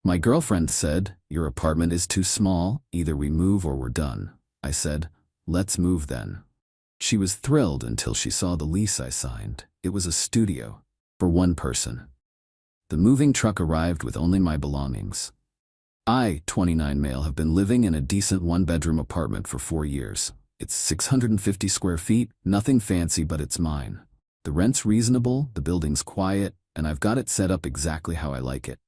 My girlfriend said, "Your apartment is too small, either we move or we're done." I said, "Let's move then." She was thrilled until she saw the lease I signed. It was a studio. For one person. The moving truck arrived with only my belongings. I, 29 male, have been living in a decent one-bedroom apartment for 4 years. It's 650 square feet, nothing fancy, but it's mine. The rent's reasonable, the building's quiet, and I've got it set up exactly how I like it.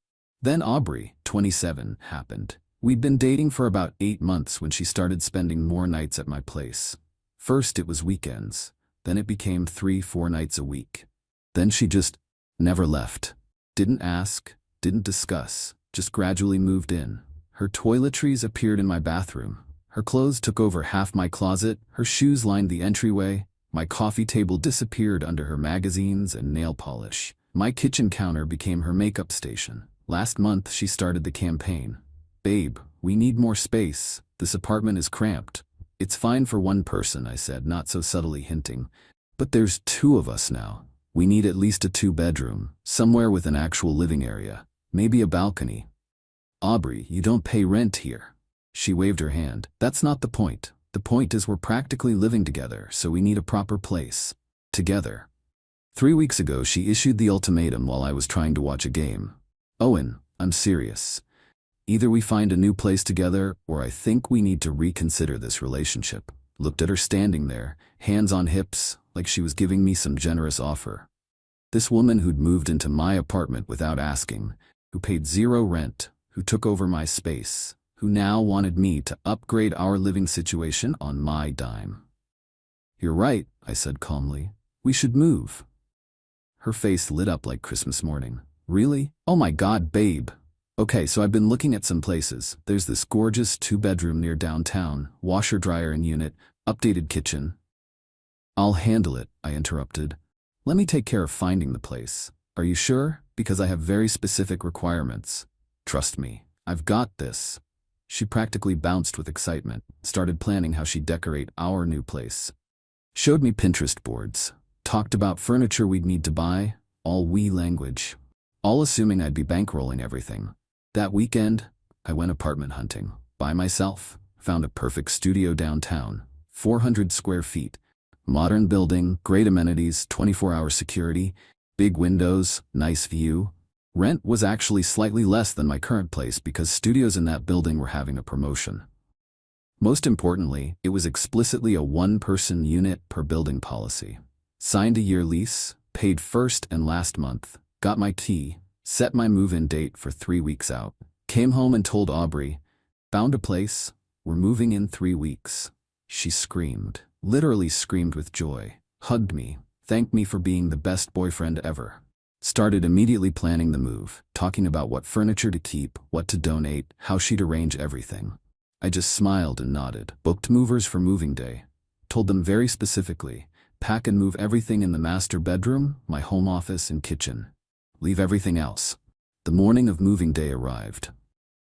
Then Aubrey, 27, happened. We'd been dating for about 8 months when she started spending more nights at my place. First it was weekends, then it became 3-4 nights a week. Then she just never left. Didn't ask, didn't discuss, just gradually moved in. Her toiletries appeared in my bathroom. Her clothes took over half my closet, her shoes lined the entryway, my coffee table disappeared under her magazines and nail polish. My kitchen counter became her makeup station. Last month she started the campaign. "Babe, we need more space. This apartment is cramped." "It's fine for one person," I said, not so subtly hinting. "But there's 2 of us now. We need at least a 2-bedroom, somewhere with an actual living area, maybe a balcony." "Aubrey, you don't pay rent here." She waved her hand. "That's not the point. The point is we're practically living together, so we need a proper place. Together." 3 weeks ago she issued the ultimatum while I was trying to watch a game. "Owen, I'm serious. Either we find a new place together, or I think we need to reconsider this relationship." Looked at her standing there, hands on hips, like she was giving me some generous offer. This woman who'd moved into my apartment without asking, who paid 0 rent, who took over my space, who now wanted me to upgrade our living situation on my dime. "You're right," I said calmly. "We should move." Her face lit up like Christmas morning. "Really? Oh my God, babe. Okay, so I've been looking at some places. There's this gorgeous 2-bedroom near downtown, washer dryer and unit, updated kitchen." "I'll handle it," I interrupted. "Let me take care of finding the place." "Are you sure? Because I have very specific requirements." "Trust me, I've got this." She practically bounced with excitement, started planning how she'd decorate our new place. Showed me Pinterest boards, talked about furniture we'd need to buy, all we language. All assuming I'd be bankrolling everything. That weekend, I went apartment hunting. By myself, found a perfect studio downtown, 400 square feet. Modern building, great amenities, 24-hour security, big windows, nice view. Rent was actually slightly less than my current place because studios in that building were having a promotion. Most importantly, it was explicitly a 1-person unit per building policy. Signed a year lease, paid first and last month, got my tea, set my move-in date for 3 weeks out. Came home and told Aubrey, "Found a place, we're moving in 3 weeks." She screamed, literally screamed with joy, hugged me, thanked me for being the best boyfriend ever. Started immediately planning the move, talking about what furniture to keep, what to donate, how she'd arrange everything. I just smiled and nodded. Booked movers for moving day. Told them very specifically, pack and move everything in the master bedroom, my home office and kitchen. Leave everything else. The morning of moving day arrived.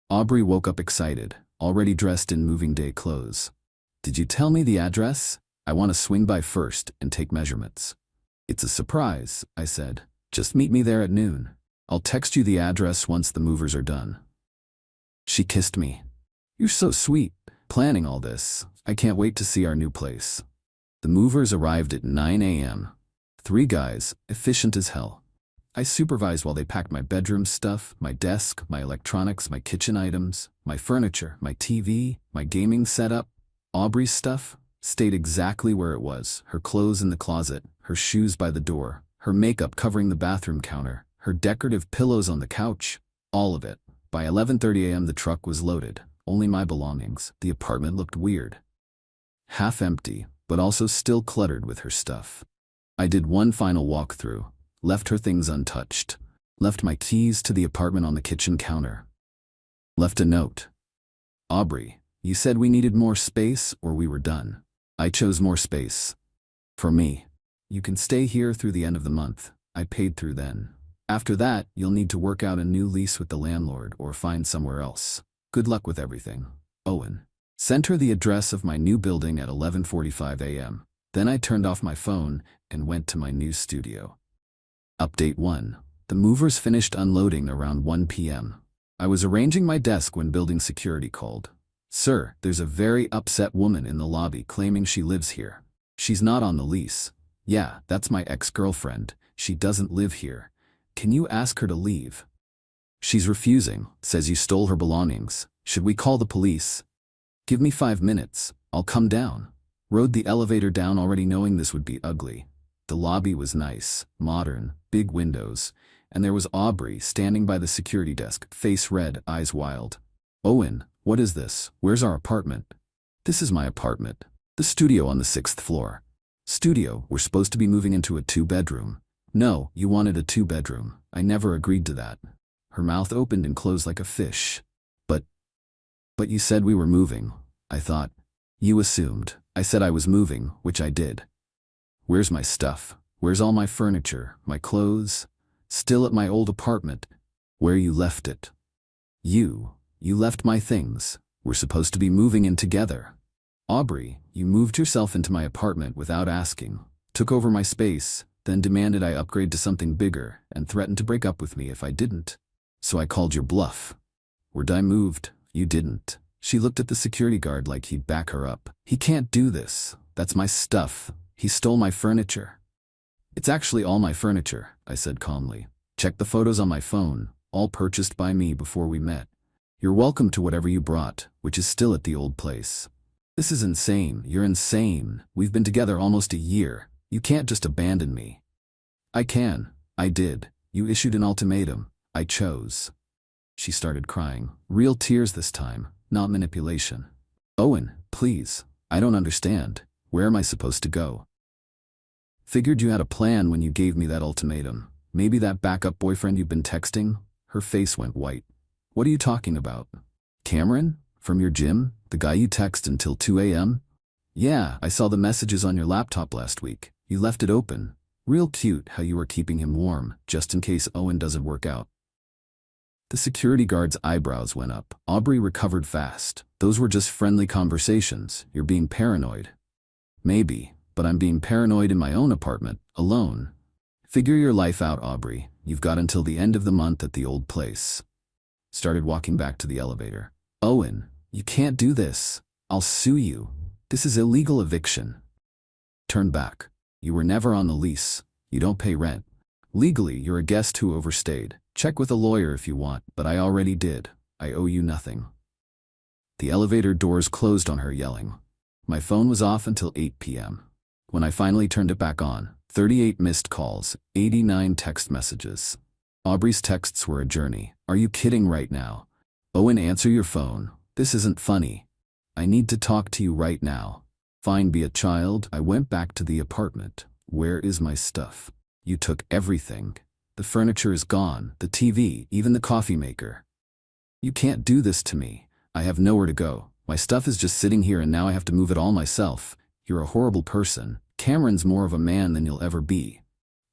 Aubrey woke up excited, already dressed in moving day clothes. "Did you tell me the address? I want to swing by first and take measurements." "It's a surprise," I said. "Just meet me there at noon. I'll text you the address once the movers are done." She kissed me. "You're so sweet. Planning all this. I can't wait to see our new place." The movers arrived at 9 a.m. 3 guys, efficient as hell. I supervised while they packed my bedroom stuff, my desk, my electronics, my kitchen items, my furniture, my TV, my gaming setup. Aubrey's stuff stayed exactly where it was, her clothes in the closet, her shoes by the door, her makeup covering the bathroom counter, her decorative pillows on the couch, all of it. By 11:30 a.m. the truck was loaded, only my belongings. The apartment looked weird. Half empty, but also still cluttered with her stuff. I did one final walkthrough. Left her things untouched. Left my keys to the apartment on the kitchen counter. Left a note. "Aubrey, you said we needed more space or we were done. I chose more space. For me. You can stay here through the end of the month. I paid through then. After that, you'll need to work out a new lease with the landlord or find somewhere else. Good luck with everything. Owen." Sent her the address of my new building at 11:45 a.m. Then I turned off my phone and went to my new studio. Update 1. The movers finished unloading around 1 p.m. I was arranging my desk when building security called. Sir, there's a very upset woman in the lobby claiming she lives here. She's not on the lease. Yeah, that's my ex-girlfriend. She doesn't live here. Can you ask her to leave? She's refusing, says you stole her belongings. Should we call the police? Give me 5 minutes. I'll come down. Rode the elevator down already knowing this would be ugly. The lobby was nice, modern, big windows, and there was Aubrey standing by the security desk, face red, eyes wild. Owen, what is this? Where's our apartment? This is my apartment. The studio on the 6th floor. Studio, we're supposed to be moving into a 2-bedroom. No, you wanted a 2-bedroom. I never agreed to that. Her mouth opened and closed like a fish. But you said we were moving. I thought. You assumed. I said I was moving, which I did. Where's my stuff? Where's all my furniture, my clothes? Still at my old apartment. Where you left it. You left my things. We're supposed to be moving in together. Aubrey, you moved yourself into my apartment without asking, took over my space, then demanded I upgrade to something bigger, and threatened to break up with me if I didn't. So I called your bluff. Where'd I moved? You didn't. She looked at the security guard like he'd back her up. He can't do this. That's my stuff. He stole my furniture. It's actually all my furniture, I said calmly. Check the photos on my phone, all purchased by me before we met. You're welcome to whatever you brought, which is still at the old place. This is insane. You're insane. We've been together almost a year. You can't just abandon me. I can. I did. You issued an ultimatum. I chose. She started crying. Real tears this time, not manipulation. Owen, please. I don't understand. Where am I supposed to go? Figured you had a plan when you gave me that ultimatum. Maybe that backup boyfriend you've been texting? Her face went white. What are you talking about? Cameron? From your gym? The guy you text until 2 a.m.? Yeah, I saw the messages on your laptop last week. You left it open. Real cute how you were keeping him warm, just in case Owen doesn't work out. The security guard's eyebrows went up. Aubrey recovered fast. Those were just friendly conversations. You're being paranoid. Maybe, but I'm being paranoid in my own apartment, alone. Figure your life out, Aubrey. You've got until the end of the month at the old place. Started walking back to the elevator. Owen, you can't do this. I'll sue you. This is illegal eviction. Turn back. You were never on the lease. You don't pay rent. Legally, you're a guest who overstayed. Check with a lawyer if you want, but I already did. I owe you nothing. The elevator doors closed on her, yelling. My phone was off until 8 p.m. When I finally turned it back on, 38 missed calls, 89 text messages. Aubrey's texts were a journey. Are you kidding right now? Owen, answer your phone. This isn't funny. I need to talk to you right now. Fine, be a child. I went back to the apartment. Where is my stuff? You took everything. The furniture is gone, the TV, even the coffee maker. You can't do this to me. I have nowhere to go. My stuff is just sitting here and now I have to move it all myself. You're a horrible person. Cameron's more of a man than you'll ever be.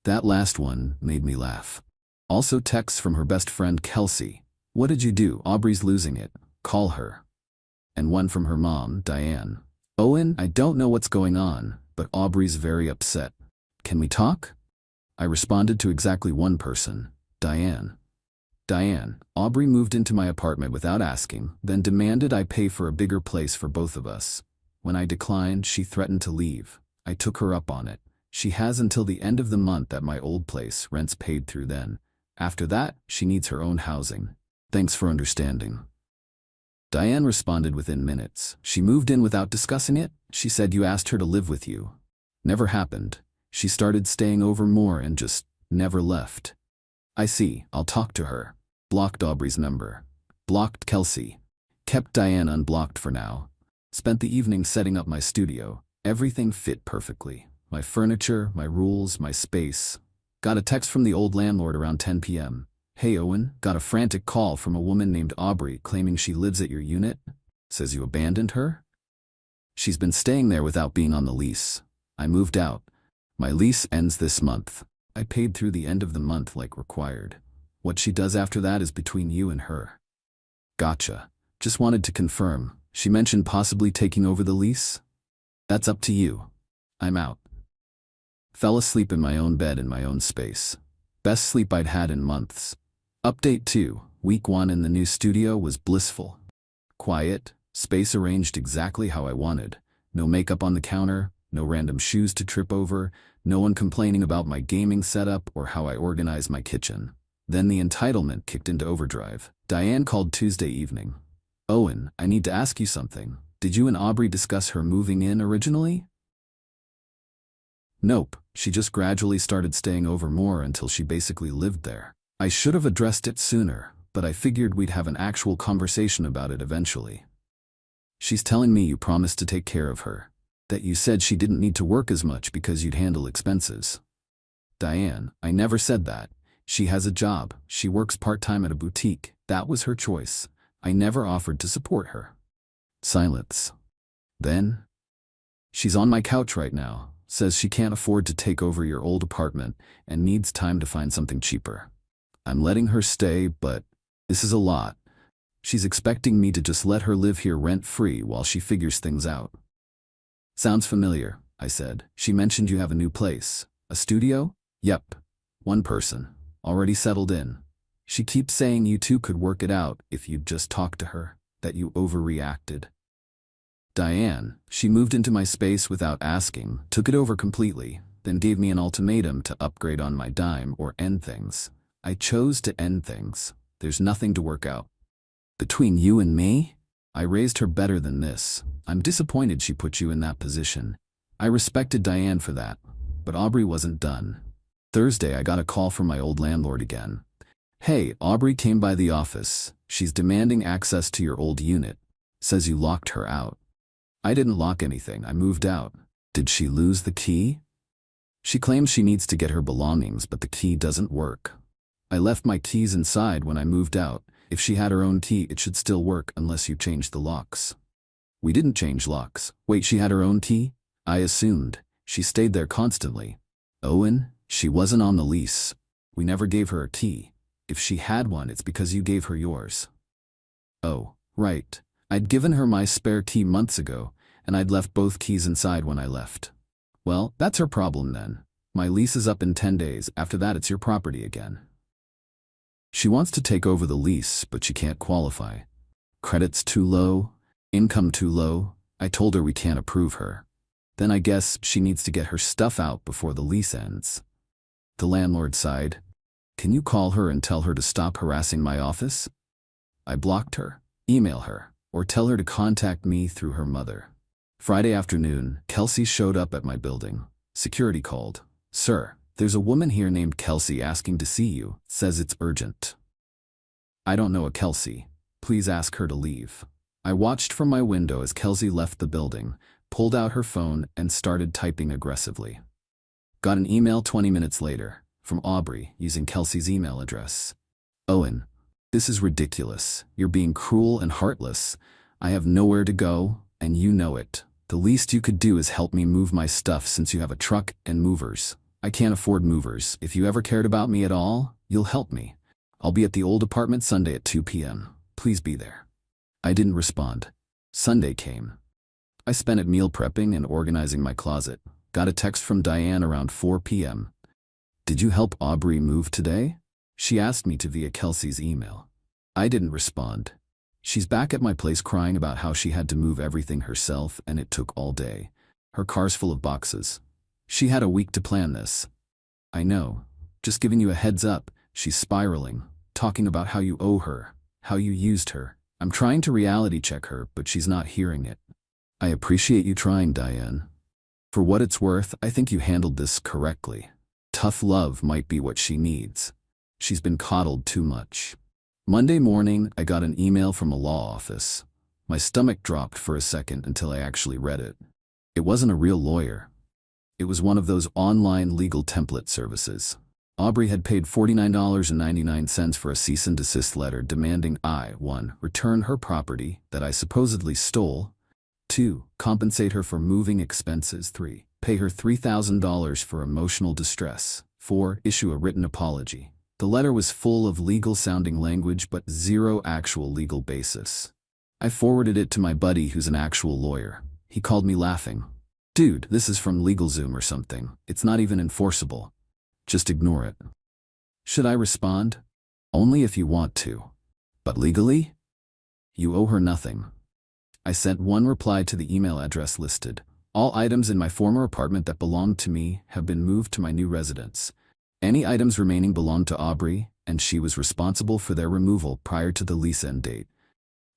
That last one made me laugh. Also texts from her best friend Kelsey. What did you do? Aubrey's losing it. Call her. And one from her mom, Diane. Owen, I don't know what's going on, but Aubrey's very upset. Can we talk? I responded to exactly one person, Diane. Diane, Aubrey moved into my apartment without asking, then demanded I pay for a bigger place for both of us. When I declined, she threatened to leave. I took her up on it. She has until the end of the month at my old place, rent's paid through then. After that, she needs her own housing. Thanks for understanding. Diane responded within minutes. She moved in without discussing it. She said you asked her to live with you. Never happened. She started staying over more and just never left. I see. I'll talk to her. Blocked Aubrey's number. Blocked Kelsey. Kept Diane unblocked for now. Spent the evening setting up my studio. Everything fit perfectly. My furniture, my rules, my space. Got a text from the old landlord around 10 p.m. Hey Owen, got a frantic call from a woman named Aubrey claiming she lives at your unit. Says you abandoned her? She's been staying there without being on the lease. I moved out. My lease ends this month. I paid through the end of the month like required. What she does after that is between you and her. Gotcha. Just wanted to confirm. She mentioned possibly taking over the lease? That's up to you. I'm out. Fell asleep in my own bed in my own space. Best sleep I'd had in months. Update 2. Week 1 in the new studio was blissful. Quiet, space arranged exactly how I wanted. No makeup on the counter, no random shoes to trip over, no one complaining about my gaming setup or how I organize my kitchen. Then the entitlement kicked into overdrive. Diane called Tuesday evening. "Owen, I need to ask you something. Did you and Aubrey discuss her moving in originally?" "Nope, she just gradually started staying over more until she basically lived there. I should have addressed it sooner, but I figured we'd have an actual conversation about it eventually. She's telling me you promised to take care of her, that you said she didn't need to work as much because you'd handle expenses." "Diane, I never said that. She has a job. She works part-time at a boutique. That was her choice. I never offered to support her." Silence. Then, "She's on my couch right now, says she can't afford to take over your old apartment and needs time to find something cheaper. I'm letting her stay, but this is a lot. She's expecting me to just let her live here rent-free while she figures things out." "Sounds familiar," I said. "She mentioned you have a new place. A studio?" "Yep. One person. Already settled in. She keeps saying you two could work it out if you'd just talk to her, that you overreacted." "Diane, she moved into my space without asking, took it over completely, then gave me an ultimatum to upgrade on my dime or end things. I chose to end things. There's nothing to work out. Between you and me? I raised her better than this. I'm disappointed she put you in that position. I respected Diane for that, but Aubrey wasn't done." Thursday, I got a call from my old landlord again. "Hey, Aubrey came by the office. She's demanding access to your old unit. Says you locked her out." "I didn't lock anything. I moved out." "Did she lose the key?" "She claims she needs to get her belongings, but the key doesn't work. I left my keys inside when I moved out. If she had her own key, it should still work unless you changed the locks." "We didn't change locks." "Wait, she had her own key?" "I assumed. She stayed there constantly." "Owen, she wasn't on the lease. We never gave her a key. If she had one, it's because you gave her yours." "Oh, right. I'd given her my spare key months ago, and I'd left both keys inside when I left." "Well, that's her problem then. My lease is up in 10 days. After that, it's your property again." "She wants to take over the lease, but she can't qualify. Credit's too low, income too low. I told her we can't approve her. Then I guess she needs to get her stuff out before the lease ends." The landlord sighed. "Can you call her and tell her to stop harassing my office?" I blocked her. "Email her, or tell her to contact me through her mother." Friday afternoon, Kelsey showed up at my building. Security called. "Sir, there's a woman here named Kelsey asking to see you. Says it's urgent." "I don't know a Kelsey. Please ask her to leave." I watched from my window as Kelsey left the building, pulled out her phone, and started typing aggressively. Got an email 20 minutes later, from Aubrey, using Kelsey's email address. "Owen, this is ridiculous. You're being cruel and heartless. I have nowhere to go, and you know it. The least you could do is help me move my stuff since you have a truck and movers. I can't afford movers. If you ever cared about me at all, you'll help me. I'll be at the old apartment Sunday at 2 p.m. Please be there." I didn't respond. Sunday came. I spent it meal prepping and organizing my closet. Got a text from Diane around 4 p.m. "Did you help Aubrey move today?" She asked me to via Kelsey's email. I didn't respond. She's back at my place crying about how she had to move everything herself and it took all day. Her car's full of boxes. She had a week to plan this. "I know. Just giving you a heads up." She's spiraling, talking about how you owe her, how you used her. I'm trying to reality check her, but she's not hearing it. "I appreciate you trying, Diane. For what it's worth, I think you handled this correctly. Tough love might be what she needs. She's been coddled too much." Monday morning, I got an email from a law office. My stomach dropped for a second until I actually read it. It wasn't a real lawyer. It was one of those online legal template services. Aubrey had paid $49.99 for a cease and desist letter demanding I, 1. Return her property that I supposedly stole, 2. Compensate her for moving expenses, 3. Pay her $3,000 for emotional distress, 4. Issue a written apology. The letter was full of legal-sounding language but zero actual legal basis. I forwarded it to my buddy who's an actual lawyer. He called me laughing. "Dude, this is from LegalZoom or something. It's not even enforceable. Just ignore it." Should I respond? Only if you want to. But legally? You owe her nothing. I sent one reply to the email address listed. All items in my former apartment that belonged to me have been moved to my new residence. Any items remaining belonged to Aubrey, and she was responsible for their removal prior to the lease end date.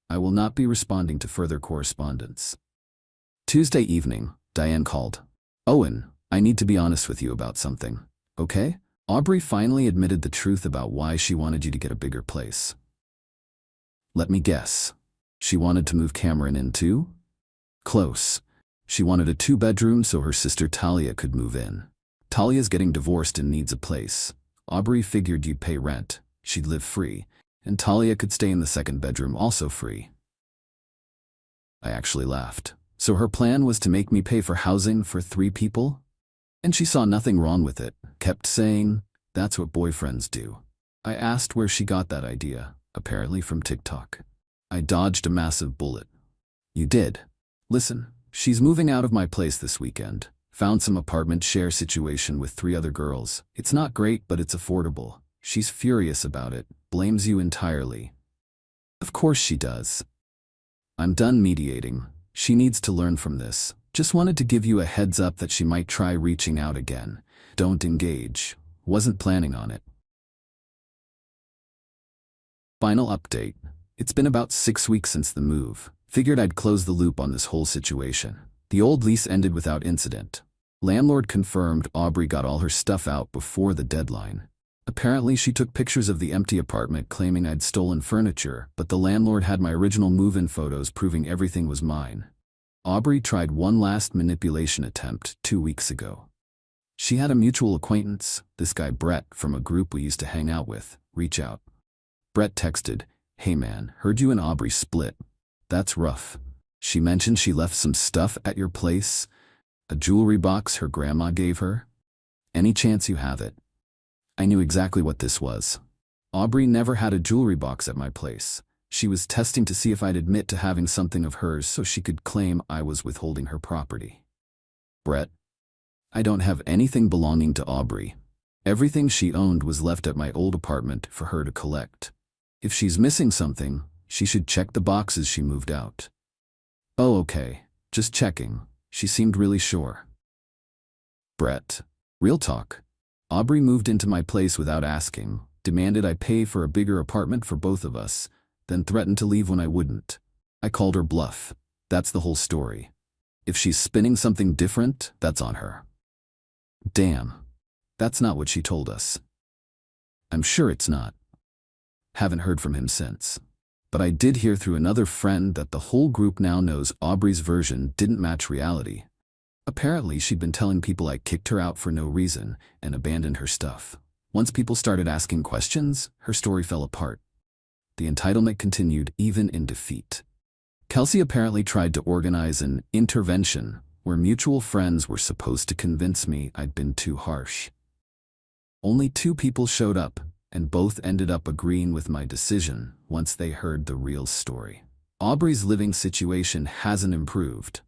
I will not be responding to further correspondence. Tuesday evening, Diane called. Owen, I need to be honest with you about something, okay? Aubrey finally admitted the truth about why she wanted you to get a bigger place. Let me guess. She wanted to move Cameron in too? Close. She wanted a 2-bedroom so her sister Talia could move in. Talia's getting divorced and needs a place. Aubrey figured you'd pay rent, she'd live free, and Talia could stay in the 2nd bedroom also free. I actually laughed. So her plan was to make me pay for housing for 3 people? And she saw nothing wrong with it, kept saying, that's what boyfriends do. I asked where she got that idea, apparently from TikTok. I dodged a massive bullet. You did. Listen, she's moving out of my place this weekend. Found some apartment share situation with 3 other girls. It's not great, but it's affordable. She's furious about it, blames you entirely. Of course she does. I'm done mediating. She needs to learn from this. Just wanted to give you a heads up that she might try reaching out again. Don't engage. Wasn't planning on it. Final update. It's been about 6 weeks since the move. Figured I'd close the loop on this whole situation. The old lease ended without incident. Landlord confirmed Aubrey got all her stuff out before the deadline. Apparently she took pictures of the empty apartment claiming I'd stolen furniture, but the landlord had my original move-in photos proving everything was mine. Aubrey tried one last manipulation attempt 2 weeks ago. She had a mutual acquaintance, this guy Brett from a group we used to hang out with, reach out. Brett texted, "Hey man, heard you and Aubrey split. That's rough. She mentioned she left some stuff at your place, a jewelry box her grandma gave her. Any chance you have it?" I knew exactly what this was. Aubrey never had a jewelry box at my place. She was testing to see if I'd admit to having something of hers so she could claim I was withholding her property. Brett, I don't have anything belonging to Aubrey. Everything she owned was left at my old apartment for her to collect. If she's missing something, she should check the boxes she moved out. Oh, okay. Just checking. She seemed really sure. Brett, real talk. Aubrey moved into my place without asking, demanded I pay for a bigger apartment for both of us, then threatened to leave when I wouldn't. I called her bluff. That's the whole story. If she's spinning something different, that's on her. Damn. That's not what she told us. I'm sure it's not. Haven't heard from him since. But I did hear through another friend that the whole group now knows Aubrey's version didn't match reality. Apparently, she'd been telling people I kicked her out for no reason and abandoned her stuff. Once people started asking questions, her story fell apart. The entitlement continued even in defeat. Kelsey apparently tried to organize an intervention where mutual friends were supposed to convince me I'd been too harsh. Only 2 people showed up, and both ended up agreeing with my decision once they heard the real story. Aubrey's living situation hasn't improved.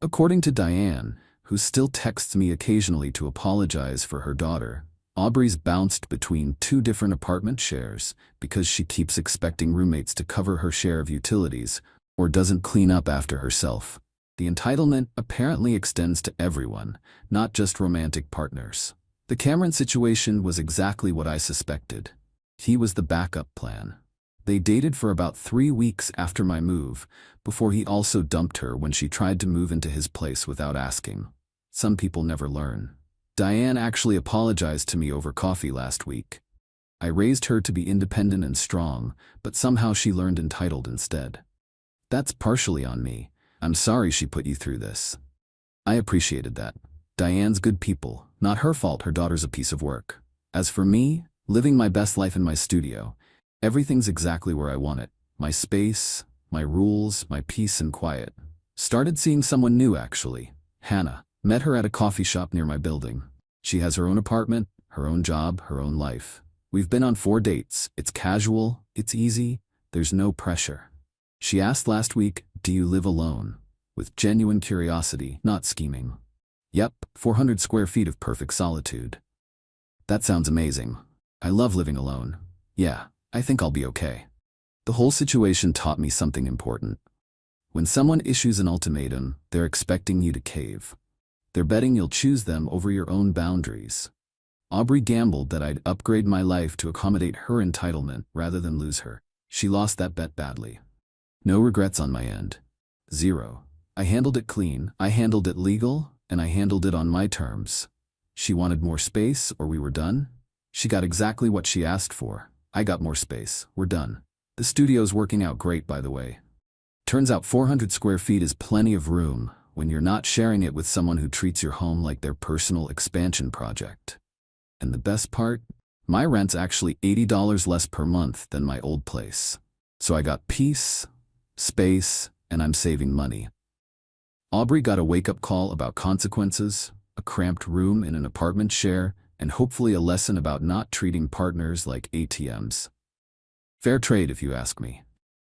According to Diane, who still texts me occasionally to apologize for her daughter, Aubrey's bounced between 2 different apartment shares because she keeps expecting roommates to cover her share of utilities or doesn't clean up after herself. The entitlement apparently extends to everyone, not just romantic partners. The Cameron situation was exactly what I suspected. He was the backup plan. They dated for about 3 weeks after my move, before he also dumped her when she tried to move into his place without asking. Some people never learn. Diane actually apologized to me over coffee last week. I raised her to be independent and strong, but somehow she learned entitled instead. That's partially on me. I'm sorry she put you through this. I appreciated that. Diane's good people. Not her fault her daughter's a piece of work. As for me, living my best life in my studio, everything's exactly where I want it. My space, my rules, my peace and quiet. Started seeing someone new actually. Hannah. Met her at a coffee shop near my building. She has her own apartment, her own job, her own life. We've been on 4 dates. It's casual, it's easy, there's no pressure. She asked last week, "Do you live alone?" With genuine curiosity, not scheming. Yep, 400 square feet of perfect solitude. That sounds amazing. I love living alone. Yeah, I think I'll be okay. The whole situation taught me something important. When someone issues an ultimatum, they're expecting you to cave. They're betting you'll choose them over your own boundaries. Aubrey gambled that I'd upgrade my life to accommodate her entitlement rather than lose her. She lost that bet badly. No regrets on my end. Zero. I handled it clean, I handled it legal, and I handled it on my terms. She wanted more space or we were done. She got exactly what she asked for. I got more space. We're done. The studio's working out great, by the way. Turns out 400 square feet is plenty of room when you're not sharing it with someone who treats your home like their personal expansion project. And the best part? My rent's actually $80 less per month than my old place. So I got peace, space, and I'm saving money. Aubrey got a wake-up call about consequences, a cramped room in an apartment share, and hopefully a lesson about not treating partners like ATMs. Fair trade, if you ask me.